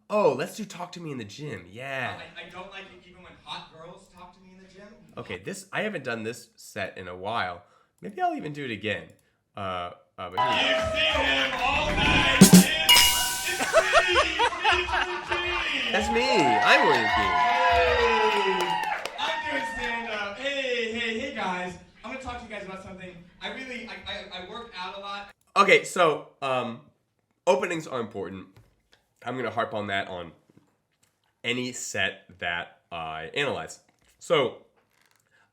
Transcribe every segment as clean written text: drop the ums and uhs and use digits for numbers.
Oh, let's do Talk to Me in the Gym. Yeah. I don't like it even when hot girls talk to me in the gym. Okay, I haven't done this set in a while. Maybe I'll even do it again. But here you go. You've seen him all night. It's me. That's me. I'm William King. Hey, I'm doing stand-up. Hey, guys. I'm gonna talk to you guys about something. I work out a lot. Okay, so openings are important. I'm gonna harp on that on any set that I analyze. So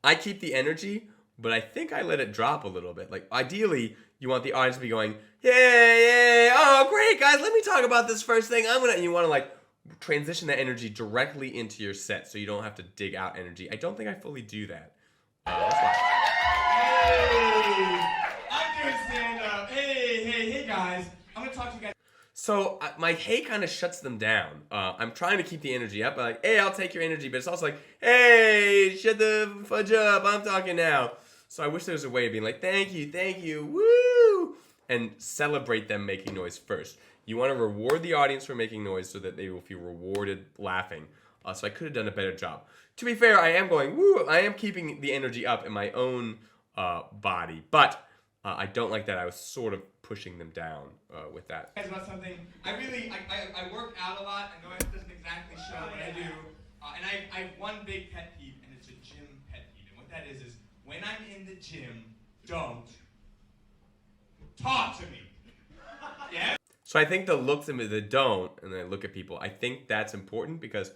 I keep the energy, but I think I let it drop a little bit. Like ideally, you want the audience to be going, yay, oh great guys, let me talk about this first thing. And you want to like transition that energy directly into your set, so you don't have to dig out energy. I don't think I fully do that. Let's watch. Hey, I'm doing stand-up. Hey, guys. I'm gonna talk to you guys. So my hey kind of shuts them down. I'm trying to keep the energy up. Like, hey, I'll take your energy, but it's also like, hey, shut the fudge up. I'm talking now. So I wish there was a way of being like, thank you, woo, and celebrate them making noise first. You want to reward the audience for making noise so that they will feel rewarded laughing. So I could have done a better job. To be fair, I am going, woo, I am keeping the energy up in my own body, but I don't like that I was sort of pushing them down with that. Guys, about something. I work out a lot. I know it doesn't exactly show what I do. And I have one big pet peeve, and it's a gym pet peeve. And what that is when I'm in the gym, don't talk to me. Yeah? So I think the looks at me, the don't, and then I look at people, I think that's important because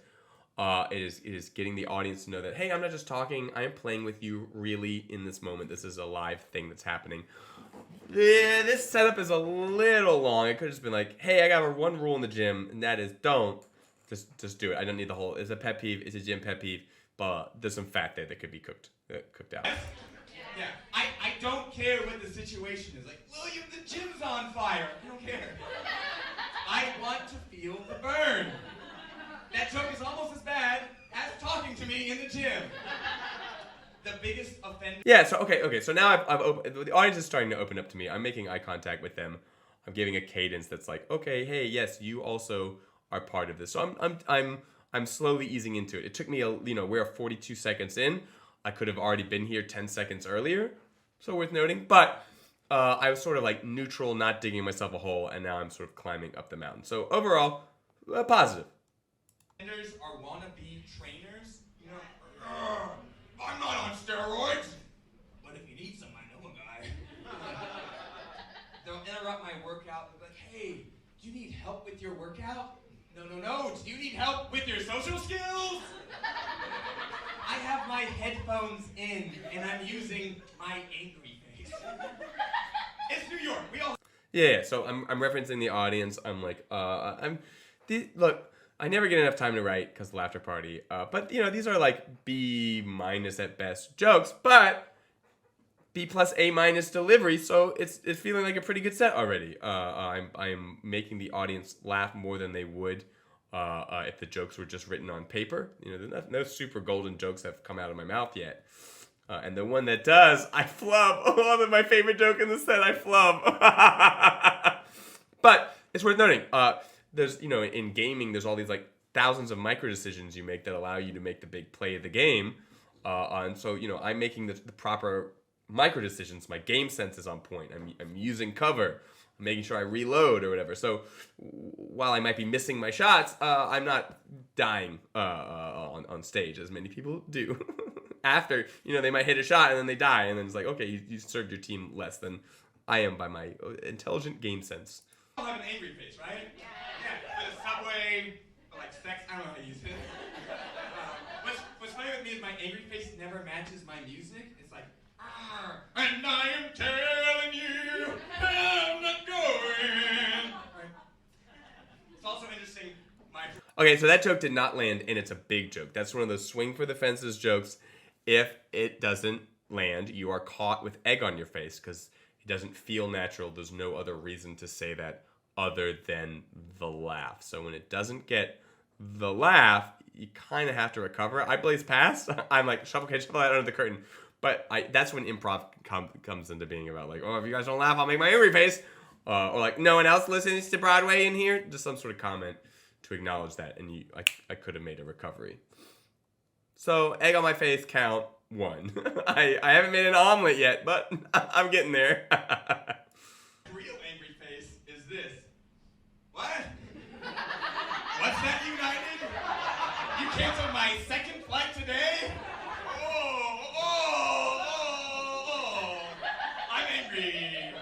it is getting the audience to know that, hey, I'm not just talking, I am playing with you really in this moment. This is a live thing that's happening. Yeah, this setup is a little long. It could have just been like, hey, I got one rule in the gym, and that is don't. Just do it. I don't need the whole, it's a pet peeve, it's a gym pet peeve, but there's some fat there that could be cooked out. Yeah, I don't care what the situation is. Like, William, the gym's on fire. I don't care. I want to feel the burn. That joke is almost as bad as talking to me in the gym. The biggest offender. Yeah, so okay. So now the audience is starting to open up to me. I'm making eye contact with them. I'm giving a cadence that's like, okay, hey, yes, you also are part of this. So I'm slowly easing into it. It took me we're 42 seconds in. I could have already been here 10 seconds earlier, so worth noting. But I was sort of like neutral, not digging myself a hole, and now I'm sort of climbing up the mountain. So overall, positive. Offenders are wannabe trainers. You know, I'm not on steroids. But if you need some, I know a guy. They'll interrupt my workout and be like, hey, do you need help with your workout? No. Do you need help with your social skills? I have my headphones in, and I'm using my angry face. It's New York. We all. Yeah. So I'm referencing the audience. I'm like, look. I never get enough time to write because laughter party. But these are like B- at best jokes, but B+ A- delivery. So it's feeling like a pretty good set already. I'm making the audience laugh more than they would if the jokes were just written on paper. No super golden jokes have come out of my mouth yet. And the one that does, I flub. Oh, that's my favorite joke in the set. I flub. But it's worth noting. There's, in gaming, there's all these like thousands of micro decisions you make that allow you to make the big play of the game. And so, I'm making the proper micro decisions. My game sense is on point. I'm using cover. I'm making sure I reload or whatever. So while I might be missing my shots, I'm not dying on stage as many people do. After, they might hit a shot and then they die. And then it's like, okay, you served your team less than I am by my intelligent game sense. You all have an angry face, right? Yeah. For the subway, or like sex, I don't know how to use it. What's funny with me is my angry face never matches my music. It's like, and I am telling you, I'm not going. Right. It's also interesting. Okay, so that joke did not land, and it's a big joke. That's one of those swing for the fences jokes. If it doesn't land, you are caught with egg on your face because it doesn't feel natural. There's no other reason to say that other than the laugh. So when it doesn't get the laugh, you kind of have to recover. I blaze past. I'm like, shuffle that under the curtain. But that's when improv comes into being about like, oh, if you guys don't laugh, I'll make my angry face. Or like, no one else listens to Broadway in here. Just some sort of comment to acknowledge that, and I could have made a recovery. So egg on my face, count 1. I haven't made an omelet yet, but I'm getting there. Real angry face is this. What? What's that, United? You canceled my second flight today? Oh. I'm angry.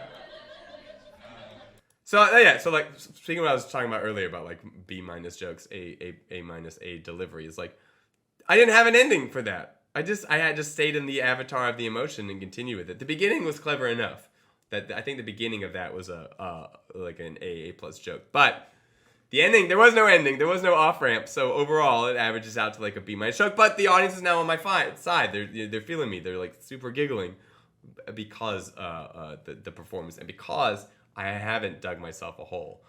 So yeah, so like speaking of what I was talking about earlier about like B- jokes, A- delivery is like I didn't have an ending for that. I had just stayed in the avatar of the emotion and continue with it. The beginning was clever enough that I think the beginning of that was like an A+ joke, but the ending, there was no ending, there was no off ramp. So overall, it averages out to like a B- joke. But the audience is now on my side. They're feeling me. They're like super giggling because the performance and because I haven't dug myself a hole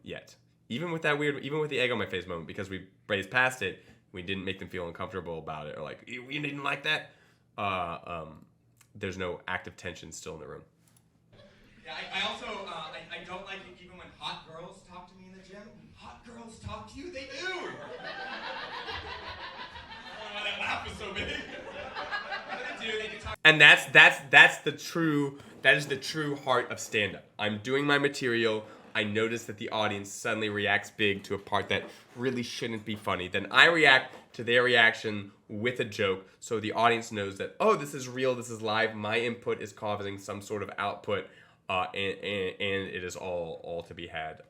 yet. Even with the egg on my face moment, because we braised past it, we didn't make them feel uncomfortable about it or like you didn't like that. There's no active tension still in the room. Yeah, I also I don't like it even when hot girls talk to me in the gym. Hot girls talk to you? They do! I don't know why that laugh was so big. But they do talk. And that's the true heart of stand-up. I'm doing my material. I notice that the audience suddenly reacts big to a part that really shouldn't be funny. Then I react to their reaction with a joke, so the audience knows that, oh, this is real, this is live, my input is causing some sort of output, and it is all to be had.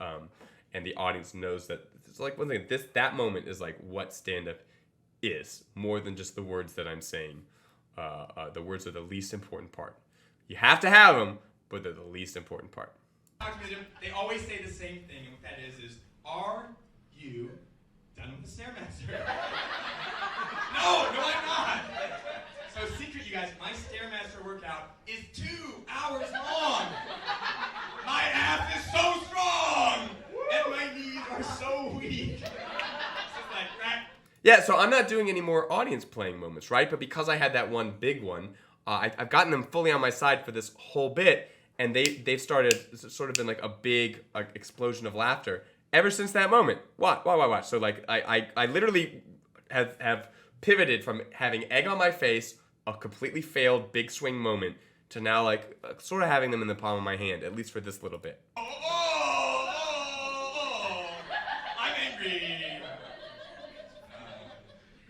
And the audience knows that it's like one thing. That moment is like what stand-up is, more than just the words that I'm saying. The words are the least important part. You have to have them, but they're the least important part. They always say the same thing, and what that is are you done with the Stairmaster? No, I'm not. So secret, you guys, my Stairmaster workout is 2 hours long. My ass is so strong, and my knees are so weak. It's just like that. Yeah, so I'm not doing any more audience playing moments, right? But because I had that one big one, I've gotten them fully on my side for this whole bit, and they've started sort of been like a big explosion of laughter ever since that moment. Watch. So like I literally have pivoted from having egg on my face, a completely failed big swing moment, to now like sort of having them in the palm of my hand, at least for this little bit. Oh, I'm angry.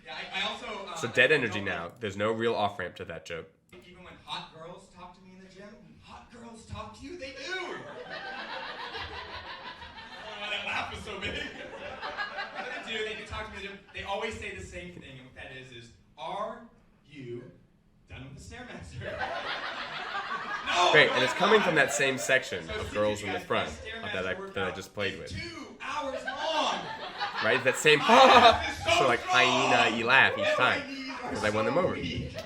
Yeah, I also. So dead energy now. There's no real off ramp to that joke. Even when hot girls talk to me in the gym, hot girls talk to you? They do! I don't know why that laugh was so big. But they do, they talk to me in the gym. They always say the same thing, and what that is are you done with the Stairmaster? No! Great, and it's coming from that same section So of girls in the guys, front my that I Stairmaster just played with. 2 hours long! Right? That same so like hyena-y laugh each time, because I won them over. It's just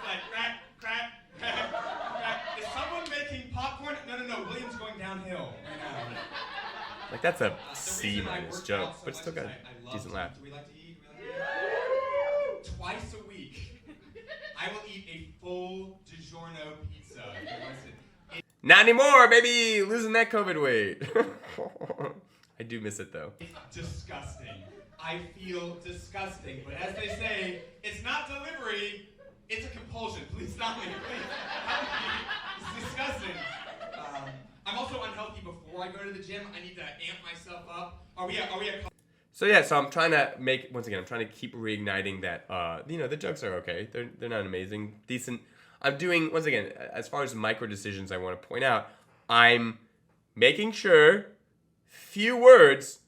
like crack. Is someone making popcorn? No. William's going downhill right now. Like that's a The C- reason I work joke, out so but it's still much got is I a love decent to- laugh. Do we like to eat? Twice a week, I will eat a full DiGiorno pizza. Not anymore, baby! Losing that COVID weight. I do miss it though. It's disgusting. I feel disgusting. But as they say, it's not delivery, it's a compulsion. Please stop me. Please help me. It's disgusting. I'm also unhealthy before I go to the gym. I need to amp myself up. Are we at So yeah, so I'm trying to keep reigniting that. The jokes are okay. They're not amazing, decent. I'm doing, once again, as far as micro decisions I want to point out, I'm making sure few words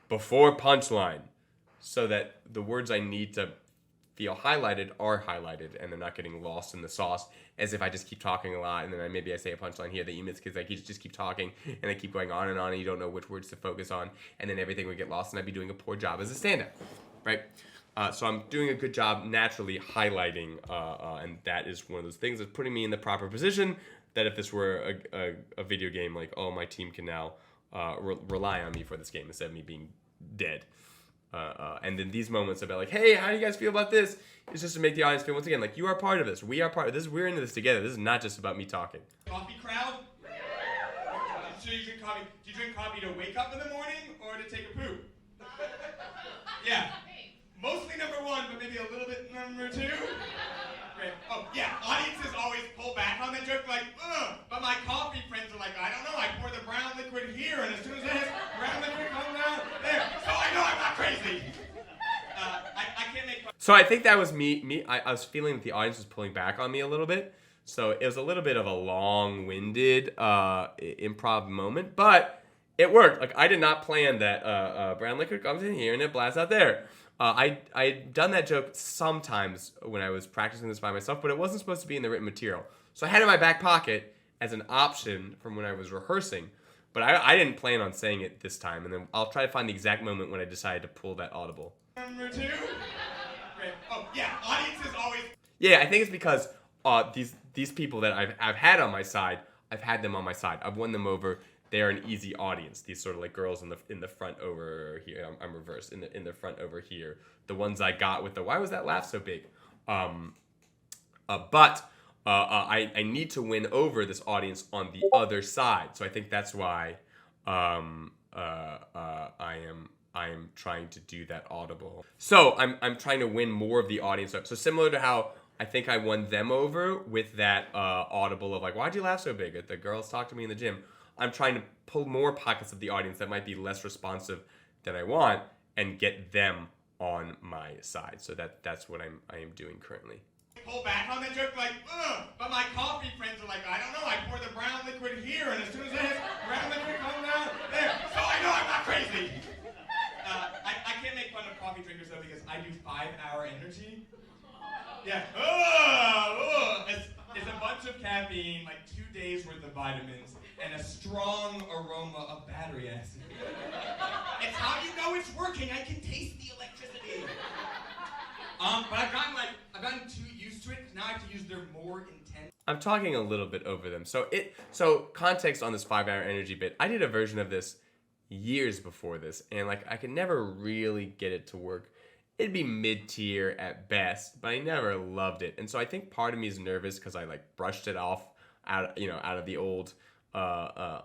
before punchline, so that the words I need to feel highlighted are highlighted and they're not getting lost in the sauce, as if I just keep talking a lot and then maybe I say a punchline here that you miss because I just keep talking and I keep going on and you don't know which words to focus on, and then everything would get lost and I'd be doing a poor job as a stand-up, right? So I'm doing a good job naturally highlighting, and that is one of those things that's putting me in the proper position that if this were a video game, like, oh, my team can now rely on me for this game instead of me being dead. And then these moments about like, hey, how do you guys feel about this? It's just to make the audience feel, once again, like, you are part of this. We are part of this. We're into this together. This is not just about me talking. coffee crowd? So you drink coffee. Do you drink coffee to wake up in the morning or to take a poop? Yeah. Mostly number one, but maybe a little bit number two. Great. Oh, yeah. Audiences always pull back on that joke, like, ugh. But my coffee friends are like, I don't know. I pour the brown liquid here, and as soon as that brown liquid comes out there, so I know I'm not crazy. I can't make fun. So I think that was me. I was feeling that the audience was pulling back on me a little bit. So it was a little bit of a long-winded improv moment, but it worked. Like, I did not plan that brown liquid comes in here and it blasts out there. I'd done that joke sometimes when I was practicing this by myself, but it wasn't supposed to be in the written material. So I had it in my back pocket as an option from when I was rehearsing, but I didn't plan on saying it this time, and then I'll try to find the exact moment when I decided to pull that audible. Number two. Great. Oh, yeah. Audiences always. Yeah, I think it's because these people that I've had on my side, I've had them on my side. I've won them over. They're an easy audience. These sort of like girls in the front over here. I'm reversed in the front over here. The ones I got with the why was that laugh so big? But I need to win over this audience on the other side. So I think that's why I am trying to do that audible. So I'm trying to win more of the audience up. So similar to how I think I won them over with that audible of like, why'd you laugh so big at the girls talk to me in the gym? I'm trying to pull more pockets of the audience that might be less responsive than I want and get them on my side. So that's what I am doing currently. Pull back on that joke, like, ugh. But my coffee friends are like, I don't know. I pour the brown liquid here, and as soon as that brown liquid comes out there, so I know I'm not crazy. I can't make fun of coffee drinkers though because I do 5-hour energy. Yeah. It's a bunch of caffeine, like 2 days worth of vitamins, and a strong aroma of battery acid. It's how you know it's working. I can taste the electricity. But I've gotten too used to it. Now I have to use their more intense. I'm talking a little bit over them. So context on this 5-hour energy bit. I did a version of this years before this, and like I could never really get it to work. It'd be mid-tier at best, but I never loved it. And so I think part of me is nervous because I like brushed it off out of the old the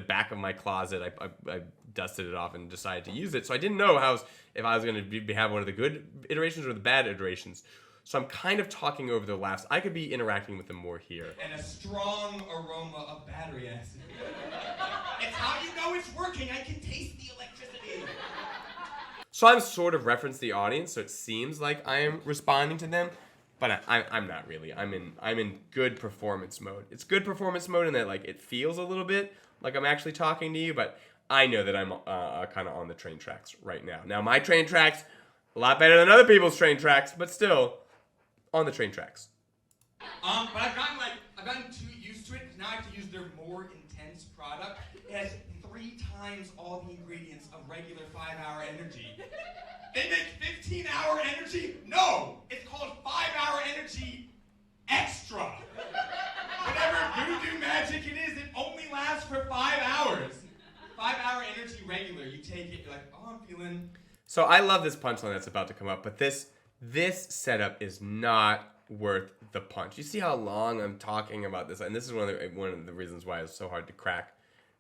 back of my closet. I dusted it off and decided to use it. So I didn't know if I was going to have one of the good iterations or the bad iterations. So I'm kind of talking over the laughs. I could be interacting with them more here. And a strong aroma of battery acid. It's how you know it's working. I can taste the electricity. So I'm sort of referencing the audience, so it seems like I am responding to them, but I'm not really. I'm in good performance mode. It's good performance mode in that like it feels a little bit like I'm actually talking to you, but I know that I'm kind of on the train tracks right now. Now my train tracks a lot better than other people's train tracks, but still on the train tracks. But I've gotten too used to it. Now I have to use their more intense product. It has 3 times all the ingredients of regular 5-hour energy. They make 15-hour energy? No! It's called 5-hour energy extra. Whatever voodoo magic it is, it only lasts for 5 hours. 5-hour energy regular. You take it, you're like, oh, I'm feeling... So I love this punchline that's about to come up, but this setup is not worth the punch. You see how long I'm talking about this, and this is one of the reasons why it's so hard to crack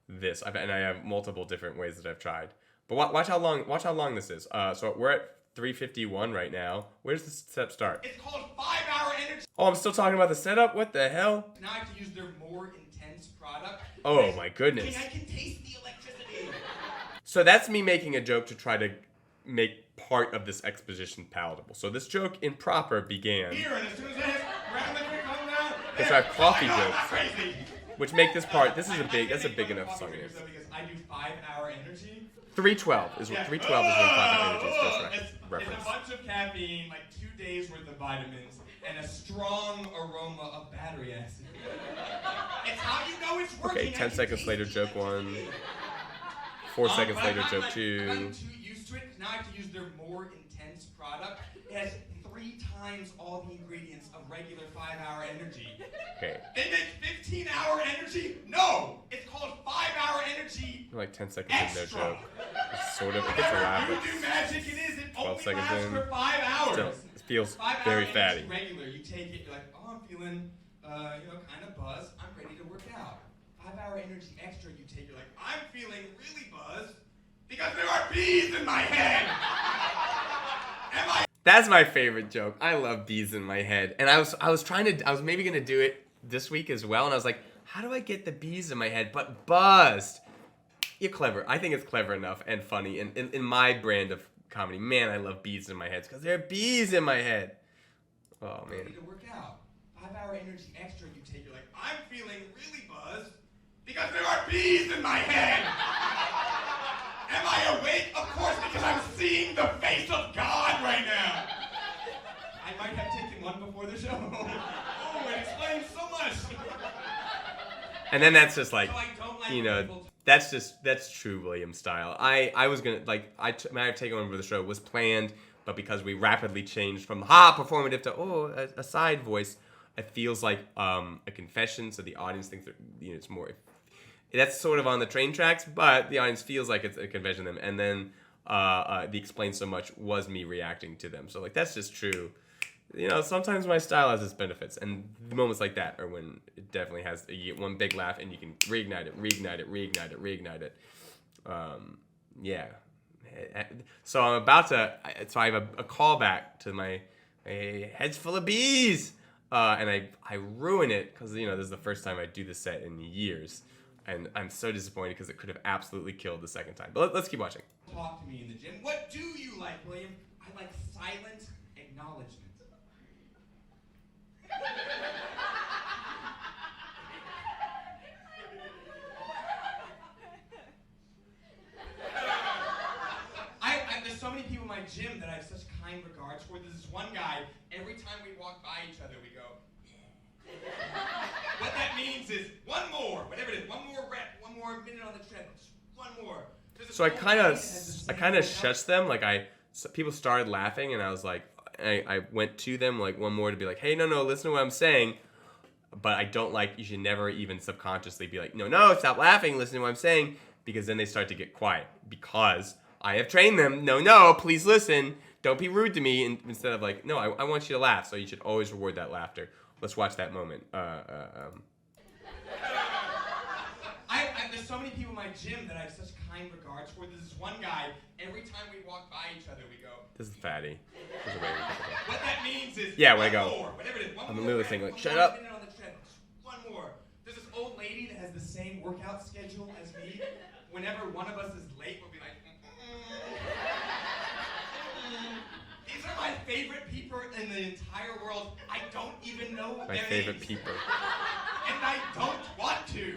this. And I have multiple different ways that I've tried. But watch how long this is. So we're at 3:51 right now. Where does the setup start? It's called 5-hour energy. Oh, I'm still talking about the setup? What the hell? Now I have to use their more intense product. Oh my goodness. I can taste the electricity. So that's me making a joke to try to make part of this exposition palatable. So this joke in proper began. Here, and as soon as that brown liquid comes out, Because I have coffee I'm jokes, not crazy. which make this part. That's a big enough song. Because I do 5-hour energy. 312 is when 5-hour energy is first It's reference. a bunch of caffeine, like 2 days worth of vitamins, and a strong aroma of battery acid. It's how you know it's working. Okay, 10 seconds later, joke 1. 4 seconds later, joke 2. I've gotten too used to it. Now I have to use their more intense product. It has 3 times all the ingredients of regular 5-hour energy. Okay. They make 15-hour energy? No! It's called 5-hour energy Like 10 seconds in, no extra. joke. It's sort of, it gets a laugh. Whatever voodoo magic it is, it 12 only seconds lasts in. for 5 hours. Still, it feels 5-hour very energy fatty. regular. You take it, you're like, oh, I'm feeling kind of buzzed. I'm ready to work out. 5-hour energy extra you take, you're like, I'm feeling really buzzed because there are bees in my head. That's my favorite joke. I love bees in my head. And I was maybe gonna do it this week as well, and I was like, how do I get the bees in my head but buzzed? You're clever. I think it's clever enough and funny in my brand of comedy. Man, I love bees in my head because there are bees in my head. Oh man. Ready to work out. 5-hour energy extra you take, you're like, I'm feeling really buzzed because there are bees in my head. Am I awake? Of course, because I'm seeing the face of God right now. I might have taken one before the show. Oh, it explains so much. And then that's just like, So I don't like that's true William style. I was gonna my taking over the show was planned, but because we rapidly changed from performative to a side voice, it feels like a confession. So the audience thinks that it's more. That's sort of on the train tracks, but the audience feels like it's a confession to them. And then the explain so much was me reacting to them. So like that's just true. Sometimes my style has its benefits, and moments like that are when it definitely has one big laugh, and you can reignite it. Yeah. So I'm about to. So I have a callback to my head's full of bees, and I ruin it because this is the first time I do the set in years, and I'm so disappointed because it could have absolutely killed the second time. But let's keep watching. Talk to me in the gym. What do you like, William? I like silent acknowledgement. There's so many people in my gym that I have such kind regards for. There's this one guy, every time we walk by each other, we go, what that means is one more, whatever it is, one more rep, one more minute on the treadmill, just one more. So I kind of shushed them. People started laughing, and I was like, I went to them like one more to be like, hey, no, listen to what I'm saying. But I don't you should never even subconsciously be like, no, stop laughing, listen to what I'm saying, because then they start to get quiet because I have trained them. No, please listen. Don't be rude to me. And instead of like, no, I want you to laugh. So you should always reward that laughter. Let's watch that moment. There's so many people in my gym that I have such kind regards for. There's this one guy, every time we walk by each other, we go, this is fatty. what that means is when I go, more, whatever it is, one I'm more literally rep, thinking one shut more up. minute on the treadmill, just one more. There's this old lady that has the same workout schedule as me. Whenever one of us is late, we'll be like, these are my favorite people in the entire world. I don't even know My their favorite names. people. And I don't want to.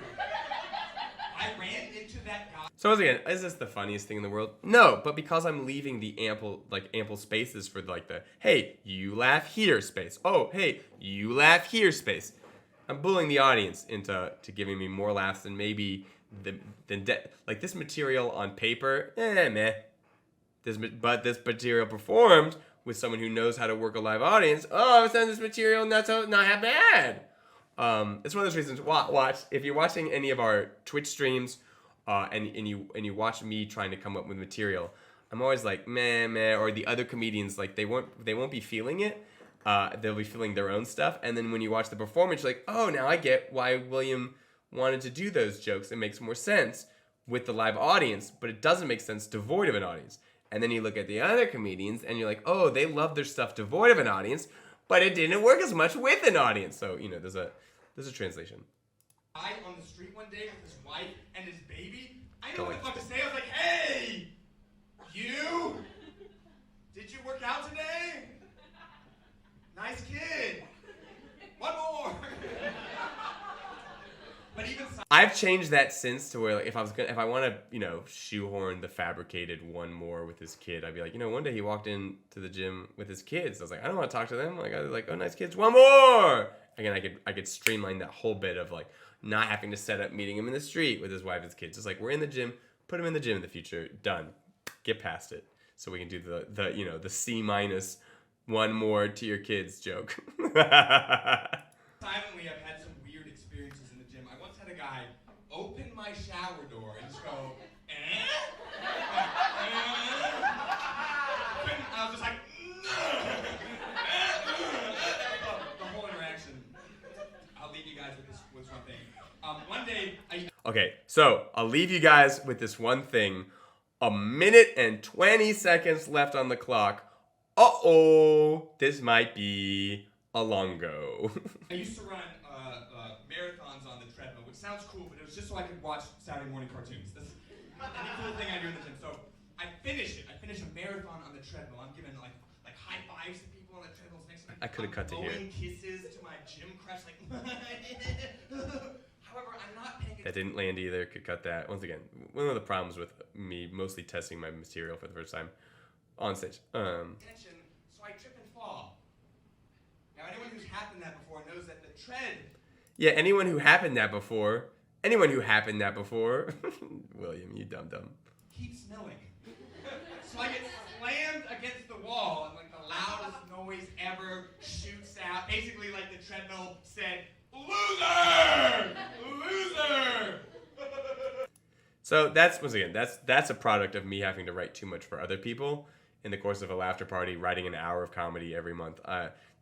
I ran into that guy. So once again, is this the funniest thing in the world? No, but because I'm leaving the ample spaces for the hey, you laugh here space. Oh, hey, you laugh here space. I'm bullying the audience into giving me more laughs than maybe this material on paper. Meh. But this material performed with someone who knows how to work a live audience. Oh, I'm saying this material not half bad. It's one of those reasons. Watch if you're watching any of our Twitch streams, and you watch me trying to come up with material. I'm always like meh, or the other comedians they won't be feeling it. They'll be feeling their own stuff, and then when you watch the performance, you're like, oh, now I get why William wanted to do those jokes. It makes more sense with the live audience, but it doesn't make sense devoid of an audience. And then you look at the other comedians, and you're like, oh, they love their stuff devoid of an audience, but it didn't work as much with an audience. So there's a translation. I on the street one day with his wife and his baby. I didn't know what the fuck to say. I was like, hey, you? Did you work out today? Nice kid. One more. But even I've changed that since to where if I want to shoehorn the fabricated one more with his kid, I'd be like, one day he walked into the gym with his kids. I was like, I don't want to talk to them. I was like, oh, nice kids, one more. Again, I could streamline that whole bit of not having to set up meeting him in the street with his wife and his kids. Just we're in the gym, put him in the gym in the future. Done. Get past it. So we can do the C- one more to your kids joke. silently, I've had some weird experiences in the gym. I once had a guy open my shower door and just go, eh? I was just like, the whole interaction. I Okay, so I'll leave you guys with this one thing. 1 minute and 20 seconds left on the clock. Uh-oh, this might be a longo. I used to run marathons on the treadmill, which sounds cool, but it was just so I could watch Saturday morning cartoons. That's any cool thing I do in the gym. So I finish it. I finish a marathon on the treadmill. I'm giving like high fives to people on the treadmills next to me. I could have cut to here. Blowing kisses to my gym crush, like. However, I'm not paying attention. That didn't land either. Could cut that. Once again, one of the problems with me mostly testing my material for the first time on stage. Attention, so I trip and fall. Now, anyone who's happened that before knows that the tread. Yeah, anyone who happened that before. William, you dum-dum. Keeps smelling. So I get slammed against the wall, and like the loudest noise ever shoots out. Basically, like the treadmill said, "Loser! Loser!" So that's, once again, that's a product of me having to write too much for other people in the course of a laughter party, writing an hour of comedy every month.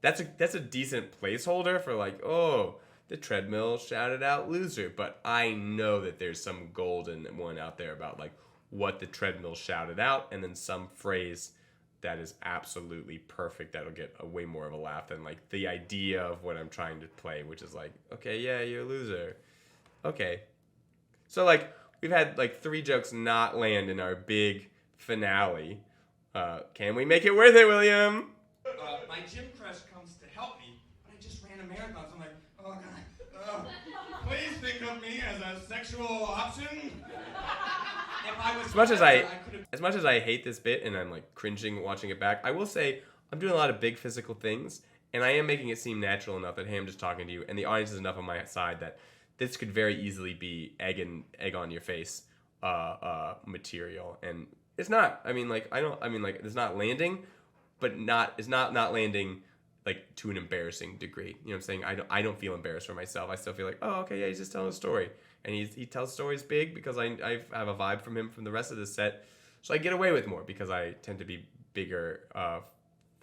That's a decent placeholder for like, oh, the treadmill shouted out loser. But I know that there's some golden one out there about like what the treadmill shouted out, and then some phrase that is absolutely perfect that'll get a way more of a laugh than like the idea of what I'm trying to play, which is like, okay, yeah, you're a loser. Okay. So like we've had like 3 jokes not land in our big finale. Can we make it worth it, William? My gym crush comes to help me, but I just ran a marathon, so I'm like, oh God, please think of me as a sexual option. If I was As much could've... as I hate this bit and I'm like cringing watching it back, I will say I'm doing a lot of big physical things, and I am making it seem natural enough that hey, I'm just talking to you, and the audience is enough on my side that this could very easily be egg on your face material, and it's not. It's not landing, but it's not landing like to an embarrassing degree. You know what I'm saying? I don't feel embarrassed for myself. I still feel like, oh, okay, yeah, he's just telling a story. And he tells stories big because I have a vibe from him from the rest of the set. So I get away with more because I tend to be bigger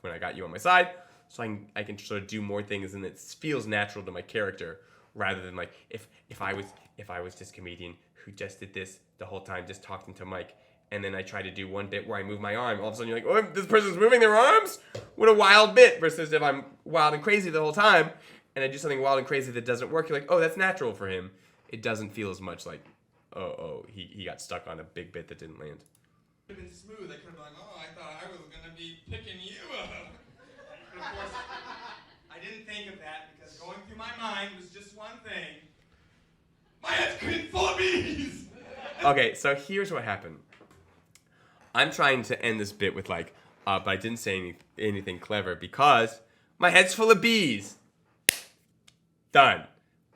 when I got you on my side. So I can sort of do more things, and it feels natural to my character rather than like if I was this comedian who just did this the whole time, just talked into Mike, and then I try to do one bit where I move my arm. All of a sudden you're like, oh, this person's moving their arms? What a wild bit. Versus if I'm wild and crazy the whole time and I do something wild and crazy that doesn't work, you're like, oh, that's natural for him. It doesn't feel as much like, he got stuck on a big bit that didn't land. Could have been smooth. I could have been like, oh, I thought I was going to be picking you up. But of course, I didn't think of that because going through my mind was just one thing. My head's full of bees! Okay, so here's what happened. I'm trying to end this bit with like, but I didn't say anything clever because my head's full of bees. Done.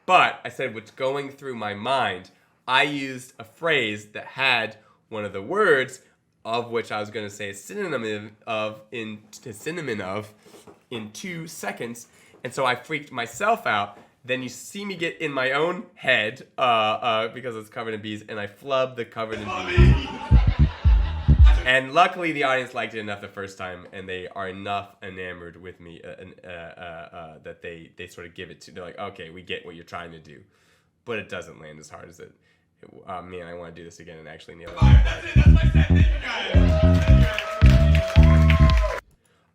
But I said what's going through my mind. I used a phrase that had one of the words of which I was going to say a synonym of in 2 seconds, and so I freaked myself out. Then you see me get in my own head because it's covered in bees, and I flubbed the covered in bees. And luckily, the audience liked it enough the first time, and they are enough enamored with me that they sort of give it to. They're like, okay, we get what you're trying to do, but it doesn't land as hard as it. Man, I want to do this again and actually nail it. That's it. That's my set. Thank you guys.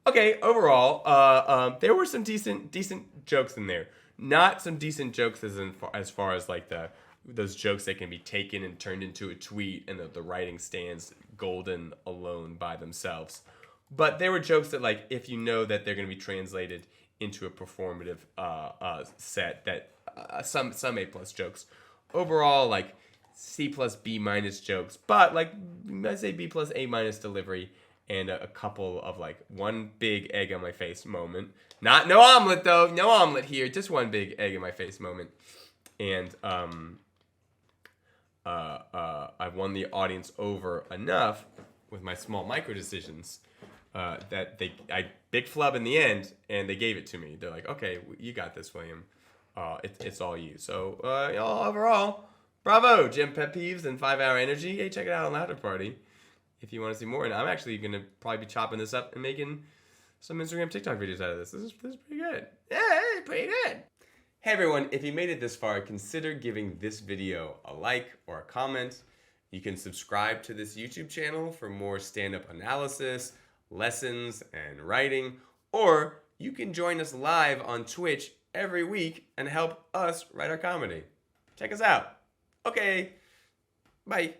Okay, overall, there were some decent jokes in there. Not some decent jokes as far as like those jokes that can be taken and turned into a tweet and the writing stands golden alone by themselves. But there were jokes that like if you know that they're going to be translated into a performative set, that some A+ jokes. Overall, like C+ B- jokes, but like I say B+ A- delivery, and a couple of like one big egg on my face moment. No omelet though, no omelet here, just one big egg in my face moment. And I've won the audience over enough with my small micro decisions that I big flub in the end, and they gave it to me. They're like, okay, you got this, William. It's all you. So overall, bravo, Jim Peeves and 5 Hour Energy. Hey, check it out on Laughter Party if you want to see more. And I'm actually gonna probably be chopping this up and making some Instagram, TikTok videos out of this. This is pretty good. Yeah, it's pretty good. Hey everyone, if you made it this far, consider giving this video a like or a comment. You can subscribe to this YouTube channel for more stand-up analysis, lessons, and writing, or you can join us live on Twitch every week and help us write our comedy. Check us out. Okay, bye.